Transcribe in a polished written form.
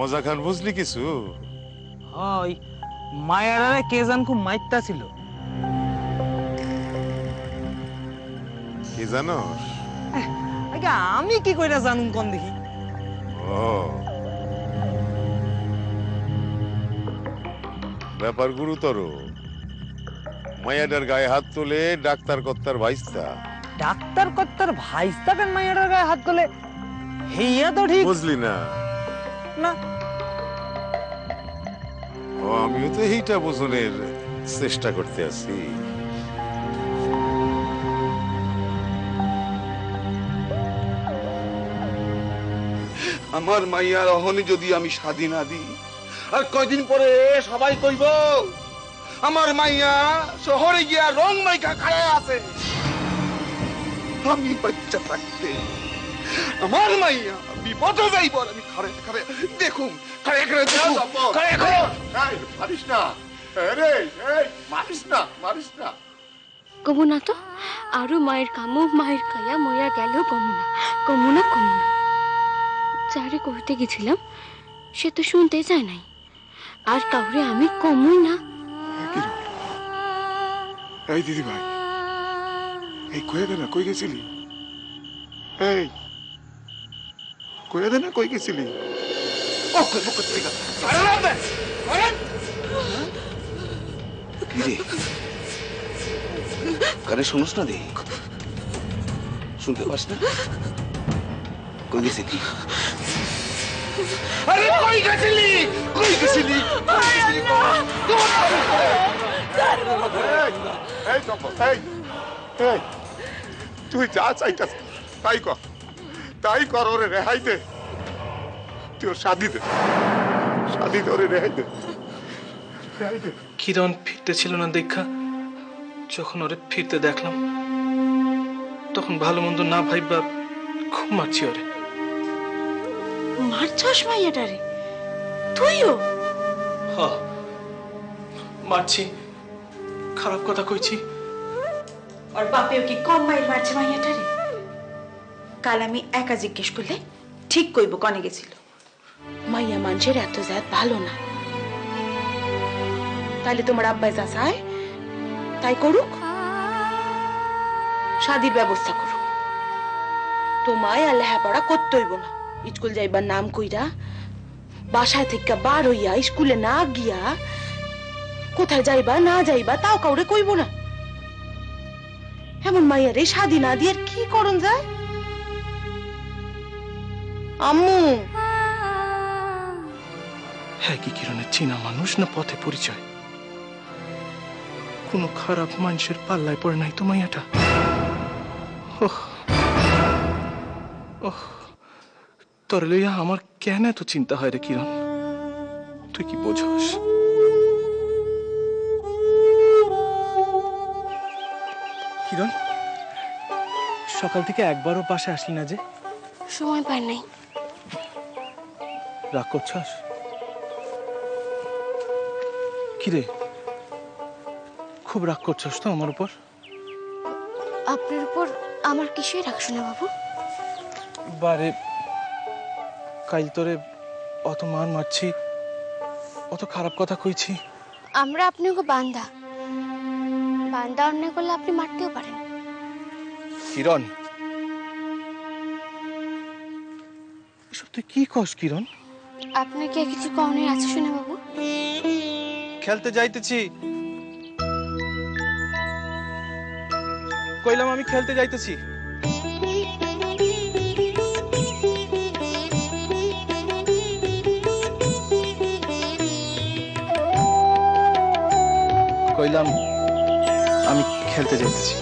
মজা খান বুঝলি কিছু? ওই মায়ারে কে জান খুব মাইত্তা ছিল। কি জানোস? আগে আমি কি কইরা জানুম কোন দেখি। ও ব্যাপার গুরুতর। মায়াটার গায়ে হাত তোলে ডাক্তার কর্তার ভাইস্তা। ডাক্তার কর্তার ভাইস্তাবেন মায়ার গায়ে হাত তোলে, হেইয়া তো ঠিক বুঝলি না? না। ও আমিও তো এইটা বোঝনের চেষ্টা করতে আছি। আমার মাইয়ার অহনে যদি আমি স্বাধীন না দিই, আর কয়দিন পরে সবাই কইব আমার মাইয়া শহরে গিয়া রং মাইকা খায় আছে। আমি বাচ্চা থাকতে আমার মাইয়া বিপদে যাইব, আমি খারে খারে দেখুম, খারে খারে দেখুম, খারে খারে। মারিস না রে, মারিস না, মারিস না। কমু না তো, আরো মায়ের কামু মায়ের কায়া মইয়া গেল, কমু না কমু না কমু না। যারে কইতে গেছিলাম সে তো শুনতে চায় নাই, আর কাউরে আমি কমুই না। এই দিদি ভাই, এই কয়ে দে না কই গেছিলি? এই কয়ে দে না কই গেছিলি? ও কই করতে গেল আরে না আরে কি রে, কানে শুনছ না? দে শুনতে পাস না? কই গেছিলি? আরে কই গেছিলি? কই গেছিলি? এই চম্পা, এই এই তুই যা চাইতাস তাই কর, তাই কর, ওরে রেহাই দে। তুই ওর শাদি দে, শাদি দে, ওরে রেহাই দে। কিরণ ফিরতে ছিল না দেখা, যখন ওরে ফিরতে দেখলাম তখন ভালো মন্দ না ভাইবা খুব মারছি ওরে। মারছস মাইয়াটারে তুইও? হ, মারছি, খারাপ কথা কইছি। আর বাপেও কি কম মাইল মারছে মাইয়াটারে? কাল আমি একা জিজ্ঞেস করলে ঠিক কইব কনে গেছিল। মাইয়া মানুষের এত জাত ভালো না। তাইলে তোমার আব্বাই যা চায় তাই করুক, শাদির ব্যবস্থা করুক। তোমায় আর লেহাপড়া করতে হইব না। স্কুল যাইবার নাম কইরা বাসায় থেকে বার হইয়া স্কুলে না গিয়া কোথায় যাইবা না যাইবা তাও কাউরে কইব না। এমন মাইয়ারে শাদি না দিয়ে কি করন যায়? আম্মু, হ্যাঁ কি কিরণের চেনা মানুষ না পথে পরিচয়? কোনো খারাপ মানুষের পাল্লায় পড়ে নাই তো মাইয়াটা। ওহ ওহ, তোর লইয়া আমার কেন এত চিন্তা হয় রে কিরণ? তুই কি বোঝস? কিরণ, সকাল থেকে একবারও পাশে আসলি না যে? সময় পাই নাই। রাগ করছস? কিরে, খুব রাগ করছস তো আমার উপর? আপনার উপর আমার কিছুই রাখছো না বাবু। বারে কাল তোরে অত মার মারছি, অত খারাপ কথা কইছি। আমরা আপনাকে বান্দা, বান্দা অন্যায় করলে আপনি মারতেও পারেন। কিরণ, এসব তুই কি কস কিরণ? আপনার কি কিছু কওনের আছে শুনে বাবু? খেলতে যাইতেছি, কইলাম আমি খেলতে যাইতেছি। কইলাম আমি খেলতে যাইতেছি।